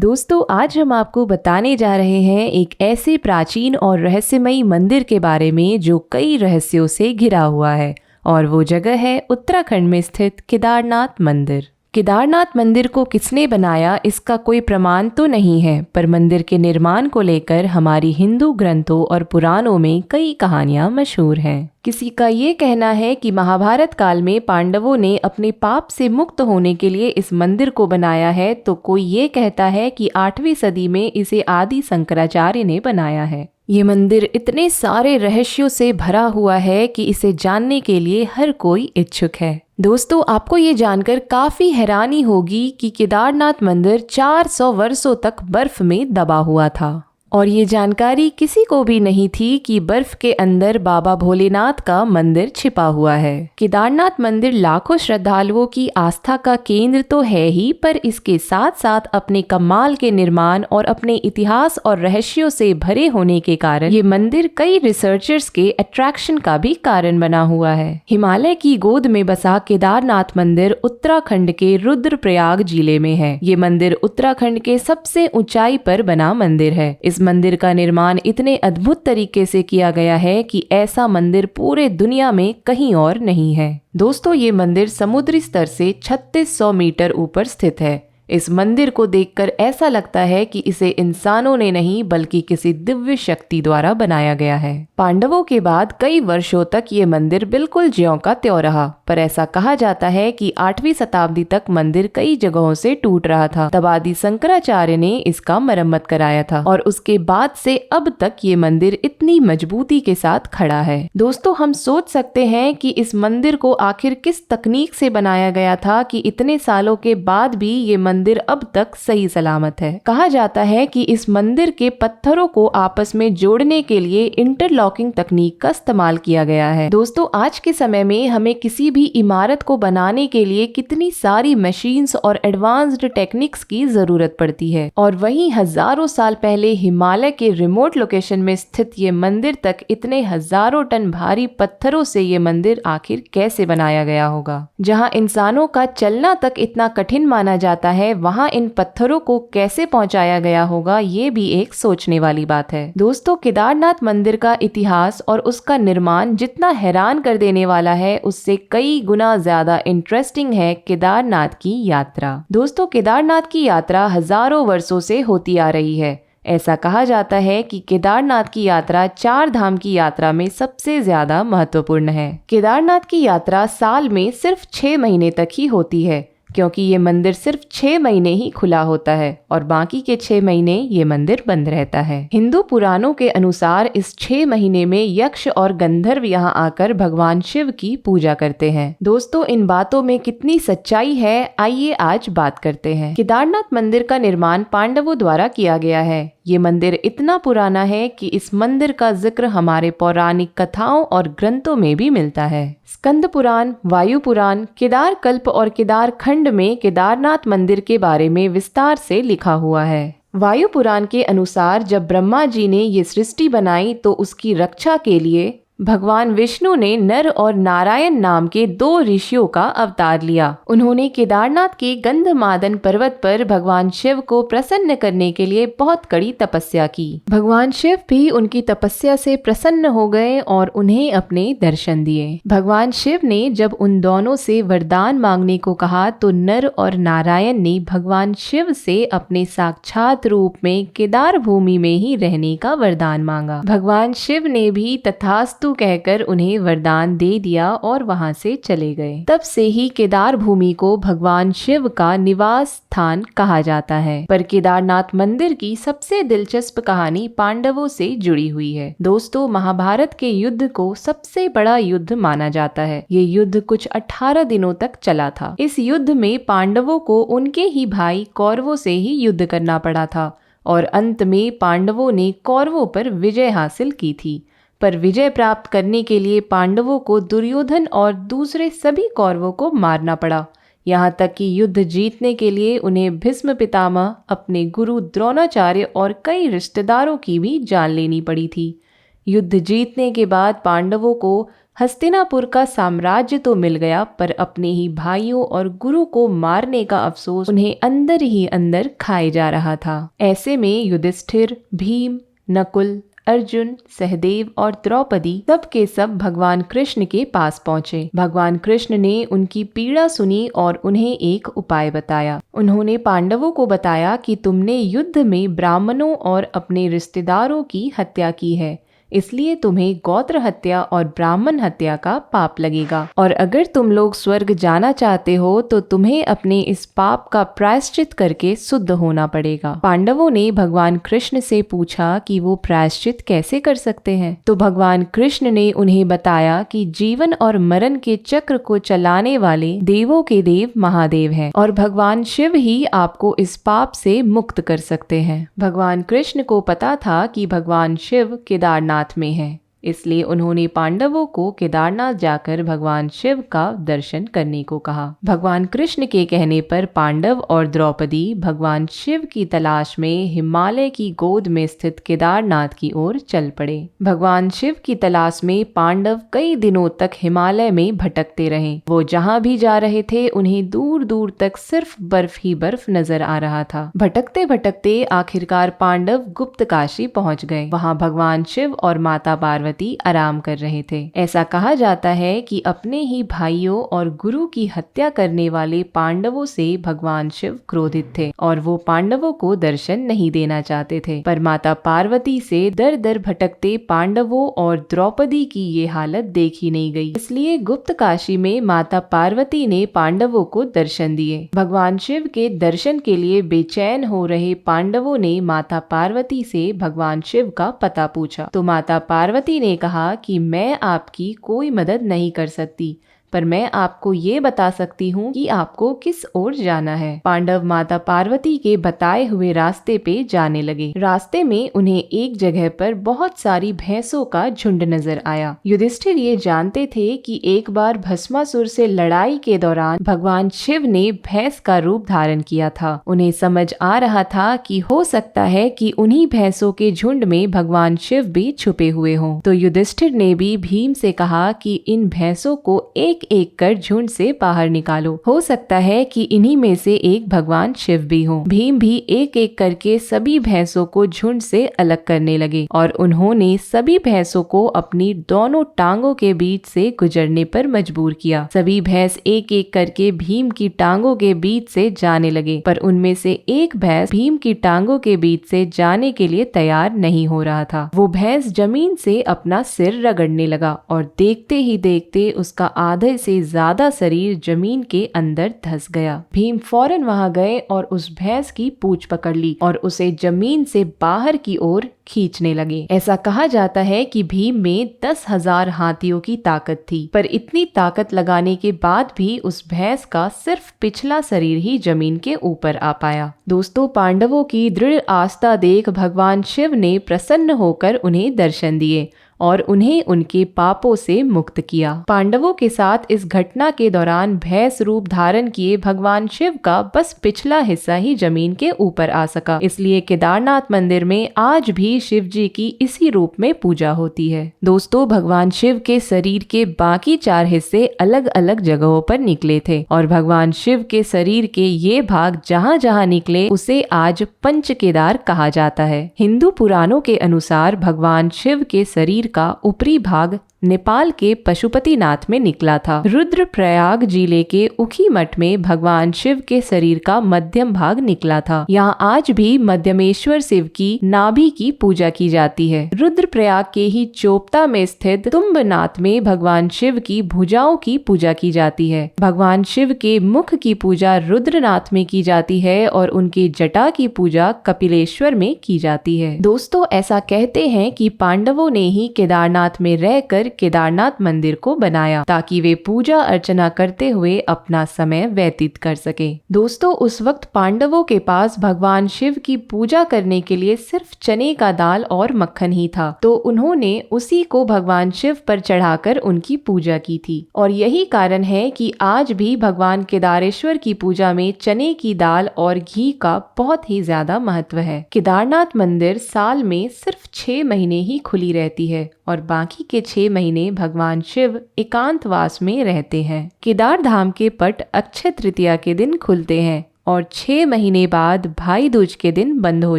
दोस्तों आज हम आपको बताने जा रहे हैं एक ऐसे प्राचीन और रहस्यमयी मंदिर के बारे में जो कई रहस्यों से घिरा हुआ है और वो जगह है उत्तराखंड में स्थित केदारनाथ मंदिर। केदारनाथ मंदिर को किसने बनाया इसका कोई प्रमाण तो नहीं है, पर मंदिर के निर्माण को लेकर हमारी हिंदू ग्रंथों और पुराणों में कई कहानियां मशहूर हैं। किसी का ये कहना है कि महाभारत काल में पांडवों ने अपने पाप से मुक्त होने के लिए इस मंदिर को बनाया है, तो कोई ये कहता है कि 8वीं सदी में इसे आदि शंकराचार्य ने बनाया है। ये मंदिर इतने सारे रहस्यों से भरा हुआ है कि इसे जानने के लिए हर कोई इच्छुक है। दोस्तों आपको ये जानकर काफी हैरानी होगी कि केदारनाथ मंदिर 400 वर्षों तक बर्फ में दबा हुआ था और ये जानकारी किसी को भी नहीं थी कि बर्फ के अंदर बाबा भोलेनाथ का मंदिर छिपा हुआ है। केदारनाथ मंदिर लाखों श्रद्धालुओं की आस्था का केंद्र तो है ही, पर इसके साथ साथ अपने कमाल के निर्माण और अपने इतिहास और रहस्यों से भरे होने के कारण ये मंदिर कई रिसर्चर्स के अट्रैक्शन का भी कारण बना हुआ है। हिमालय की गोद में बसा केदारनाथ मंदिर उत्तराखंड के रुद्रप्रयाग जिले में है। ये मंदिर उत्तराखंड के सबसे ऊंचाई पर बना मंदिर है। इस मंदिर का निर्माण इतने अद्भुत तरीके से किया गया है कि ऐसा मंदिर पूरे दुनिया में कहीं और नहीं है। दोस्तों ये मंदिर समुद्री स्तर से 3600 मीटर ऊपर स्थित है। इस मंदिर को देखकर ऐसा लगता है कि इसे इंसानों ने नहीं बल्कि किसी दिव्य शक्ति द्वारा बनाया गया है। पांडवों के बाद कई वर्षों तक ये मंदिर बिल्कुल ज्यों का त्यों रहा, पर ऐसा कहा जाता है कि 8वीं शताब्दी तक मंदिर कई जगहों से टूट रहा था। तब आदि शंकराचार्य ने इसका मरम्मत कराया था और उसके बाद से अब तक ये मंदिर इतनी मजबूती के साथ खड़ा है। दोस्तों हम सोच सकते हैं कि इस मंदिर को आखिर किस तकनीक से बनाया गया था कि इतने सालों के बाद भी ये मंदिर अब तक सही सलामत है। कहा जाता है कि इस मंदिर के पत्थरों को आपस में जोड़ने के लिए इंटरलॉकिंग तकनीक का इस्तेमाल किया गया है। दोस्तों आज के समय में हमें किसी भी इमारत को बनाने के लिए कितनी सारी मशीन्स और एडवांस्ड टेक्निक्स की जरूरत पड़ती है, और वहीं हजारों साल पहले हिमालय के रिमोट लोकेशन में स्थित ये मंदिर तक इतने हजारों टन भारी पत्थरों से ये मंदिर आखिर कैसे बनाया गया होगा। जहाँ इंसानों का चलना तक इतना कठिन माना जाता है, वहाँ इन पत्थरों को कैसे पहुंचाया गया होगा, ये भी एक सोचने वाली बात है। दोस्तों केदारनाथ मंदिर का इतिहास और उसका निर्माण जितना हैरान कर देने वाला है, उससे कई गुना ज्यादा इंटरेस्टिंग है केदारनाथ की यात्रा। दोस्तों केदारनाथ की यात्रा हजारों वर्षों से होती आ रही है। ऐसा कहा जाता है कि केदारनाथ की यात्रा 4 धाम की यात्रा में सबसे ज्यादा महत्वपूर्ण है। केदारनाथ की यात्रा साल में सिर्फ 6 महीने तक ही होती है, क्योंकि ये मंदिर सिर्फ 6 महीने ही खुला होता है और बाकी के 6 महीने ये मंदिर बंद रहता है। हिंदू पुराणों के अनुसार इस 6 महीने में यक्ष और गंधर्व यहाँ आकर भगवान शिव की पूजा करते हैं। दोस्तों इन बातों में कितनी सच्चाई है, आइए आज बात करते हैं। केदारनाथ मंदिर का निर्माण पांडवों द्वारा किया गया है। ये मंदिर इतना पुराना है कि इस मंदिर का जिक्र हमारे पौराणिक कथाओं और ग्रंथों में भी मिलता है। स्कंद पुराण, वायु पुराण, केदार कल्प और केदार खंड में केदारनाथ मंदिर के बारे में विस्तार से लिखा हुआ है। वायु पुराण के अनुसार जब ब्रह्मा जी ने ये सृष्टि बनाई तो उसकी रक्षा के लिए भगवान विष्णु ने नर और नारायण नाम के 2 ऋषियों का अवतार लिया। उन्होंने केदारनाथ के गंधमादन पर्वत पर भगवान शिव को प्रसन्न करने के लिए बहुत कड़ी तपस्या की। भगवान शिव भी उनकी तपस्या से प्रसन्न हो गए और उन्हें अपने दर्शन दिए। भगवान शिव ने जब उन दोनों से वरदान मांगने को कहा तो नर और नारायण ने भगवान शिव से अपने साक्षात रूप में केदार भूमि में ही रहने का वरदान मांगा। भगवान शिव ने भी तथास्तु कहकर उन्हें वरदान दे दिया और वहां से चले गए। तब से ही केदार भूमि को भगवान शिव का निवास स्थान कहा जाता है। पर केदारनाथ मंदिर की सबसे दिलचस्प कहानी पांडवों से जुड़ी हुई है। दोस्तों महाभारत के युद्ध को सबसे बड़ा युद्ध माना जाता है। ये युद्ध कुछ 18 दिनों तक चला था। इस युद्ध में पांडवों को उनके ही भाई कौरवों से ही युद्ध करना पड़ा था और अंत में पांडवों ने कौरवों पर विजय हासिल की थी। पर विजय प्राप्त करने के लिए पांडवों को दुर्योधन और दूसरे सभी कौरवों को मारना पड़ा। यहाँ तक कि युद्ध जीतने के लिए उन्हें भीष्म पितामह, अपने गुरु द्रोणाचार्य और कई रिश्तेदारों की भी जान लेनी पड़ी थी। युद्ध जीतने के बाद पांडवों को हस्तिनापुर का साम्राज्य तो मिल गया, पर अपने ही भाइयों और गुरु को मारने का अफसोस उन्हें अंदर ही अंदर खाए जा रहा था। ऐसे में युधिष्ठिर, भीम, नकुल, अर्जुन, सहदेव और द्रौपदी सब के सब भगवान कृष्ण के पास पहुँचे। भगवान कृष्ण ने उनकी पीड़ा सुनी और उन्हें एक उपाय बताया। उन्होंने पांडवों को बताया कि तुमने युद्ध में ब्राह्मणों और अपने रिश्तेदारों की हत्या की है, इसलिए तुम्हें गोत्र हत्या और ब्राह्मण हत्या का पाप लगेगा, और अगर तुम लोग स्वर्ग जाना चाहते हो तो तुम्हें अपने इस पाप का प्रायश्चित करके शुद्ध होना पड़ेगा। पांडवों ने भगवान कृष्ण से पूछा कि वो प्रायश्चित कैसे कर सकते हैं, तो भगवान कृष्ण ने उन्हें बताया कि जीवन और मरण के चक्र को चलाने वाले देवों के देव महादेव हैं, और भगवान शिव ही आपको इस पाप से मुक्त कर सकते हैं। भगवान कृष्ण को पता था कि भगवान शिव केदारनाथ में है, इसलिए उन्होंने पांडवों को केदारनाथ जाकर भगवान शिव का दर्शन करने को कहा। भगवान कृष्ण के कहने पर पांडव और द्रौपदी भगवान शिव की तलाश में हिमालय की गोद में स्थित केदारनाथ की ओर चल पड़े। भगवान शिव की तलाश में पांडव कई दिनों तक हिमालय में भटकते रहे। वो जहाँ भी जा रहे थे उन्हें दूर दूर तक सिर्फ बर्फ ही बर्फ नजर आ रहा था। भटकते भटकते आखिरकार पांडव गुप्त काशी पहुँच गए। वहाँ भगवान शिव और माता पार्वती आराम कर रहे थे। ऐसा कहा जाता है कि अपने ही भाइयों और गुरु की हत्या करने वाले पांडवों से भगवान शिव क्रोधित थे और वो पांडवों को दर्शन नहीं देना चाहते थे। पर माता पार्वती से दर दर भटकते पांडवों और द्रौपदी की ये हालत देखी नहीं गई, इसलिए गुप्त काशी में माता पार्वती ने पांडवों को दर्शन दिए। भगवान शिव के दर्शन के लिए बेचैन हो रहे पांडवों ने माता पार्वती से भगवान शिव का पता पूछा, तो माता पार्वती ने कहा कि मैं आपकी कोई मदद नहीं कर सकती, पर मैं आपको ये बता सकती हूँ कि आपको किस ओर जाना है। पांडव माता पार्वती के बताए हुए रास्ते पे जाने लगे। रास्ते में उन्हें एक जगह पर बहुत सारी भैंसों का झुंड नजर आया। युधिष्ठिर ये जानते थे कि एक बार भस्मासुर से लड़ाई के दौरान भगवान शिव ने भैंस का रूप धारण किया था। उन्हें समझ आ रहा था कि हो सकता है कि उन्हीं भैंसों के झुंड में भगवान शिव भी छुपे हुए हों। तो युधिष्ठिर ने भी भीम से कहा कि इन भैंसों को एक एक कर झुंड से बाहर निकालो, हो सकता है कि इन्हीं में से एक भगवान शिव भी हो। भीम भी एक एक करके सभी भैंसों को झुंड से अलग करने लगे और उन्होंने सभी भैंसों को अपनी दोनों टांगों के बीच से गुजरने पर मजबूर किया। सभी भैंस एक एक करके भीम की टांगों के बीच से जाने लगे, पर उनमें से एक भैंस भीम की टांगों के बीच से जाने के लिए तैयार नहीं हो रहा था। वो भैंस जमीन से अपना सिर रगड़ने लगा और देखते ही देखते उसका आधे से ज्यादा शरीर जमीन के अंदर धंस गया। भीम फौरन वहां गए और उस भैंस की पूंछ पकड़ ली और उसे जमीन से बाहर की ओर खींचने लगे। ऐसा कहा जाता है कि भीम में 10,000 हाथियों की ताकत थी, पर इतनी ताकत लगाने के बाद भी उस भैंस का सिर्फ पिछला शरीर ही जमीन के ऊपर आ पाया। दोस्तों, पांडवों की दृढ़ आस्था देख भगवान शिव ने प्रसन्न होकर उन्हें दर्शन दिए और उन्हें उनके पापों से मुक्त किया। पांडवों के साथ इस घटना के दौरान भैंस रूप धारण किए भगवान शिव का बस पिछला हिस्सा ही जमीन के ऊपर आ सका, इसलिए केदारनाथ मंदिर में आज भी शिव जी की इसी रूप में पूजा होती है। दोस्तों, भगवान शिव के शरीर के बाकी 4 हिस्से अलग अलग जगहों पर निकले थे और भगवान शिव के शरीर के ये भाग जहाँ जहाँ निकले उसे आज पंच केदार कहा जाता है। हिंदू पुराणों के अनुसार भगवान शिव के शरीर का ऊपरी भाग नेपाल के पशुपतिनाथ में निकला था। रुद्रप्रयाग जिले के उखी मठ में भगवान शिव के शरीर का मध्यम भाग निकला था। यहाँ आज भी मध्यमेश्वर शिव की नाभि की पूजा की जाती है। रुद्रप्रयाग के ही चोपता में स्थित तुम्बनाथ में भगवान शिव की भुजाओं की पूजा की जाती है। भगवान शिव के मुख की पूजा रुद्रनाथ में की जाती है और उनके जटा की पूजा कपिलेश्वर में की जाती है। दोस्तों, ऐसा कहते हैं कि पांडवों ने ही केदारनाथ में रहकर केदारनाथ मंदिर को बनाया ताकि वे पूजा अर्चना करते हुए अपना समय व्यतीत कर सके। दोस्तों, उस वक्त पांडवों के पास भगवान शिव की पूजा करने के लिए सिर्फ चने का दाल और मक्खन ही था, तो उन्होंने उसी को भगवान शिव पर चढ़ाकर उनकी पूजा की थी। और यही कारण है कि आज भी भगवान केदारेश्वर की पूजा में चने की दाल और घी का बहुत ही ज्यादा महत्व है। केदारनाथ मंदिर साल में सिर्फ 6 महीने ही खुली रहती है और बाकी के 6 महीने महीने भगवान शिव एकांतवास में रहते हैं। केदार धाम के पट अक्षय तृतीया के दिन खुलते हैं और 6 महीने बाद भाई दूज के दिन बंद हो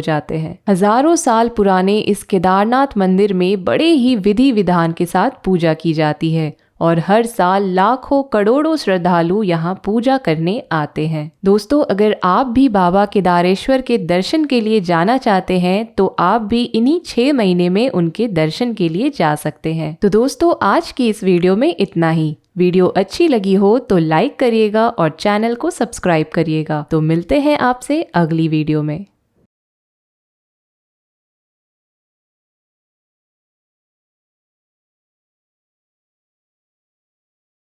जाते हैं। हजारों साल पुराने इस केदारनाथ मंदिर में बड़े ही विधि विधान के साथ पूजा की जाती है और हर साल लाखों करोड़ों श्रद्धालु यहाँ पूजा करने आते हैं। दोस्तों, अगर आप भी बाबा केदारेश्वर के दर्शन के लिए जाना चाहते हैं तो आप भी इन्हीं 6 महीने में उनके दर्शन के लिए जा सकते हैं। तो दोस्तों, आज की इस वीडियो में इतना ही। वीडियो अच्छी लगी हो तो लाइक करिएगा और चैनल को सब्सक्राइब करिएगा। तो मिलते हैं आपसे अगली वीडियो में।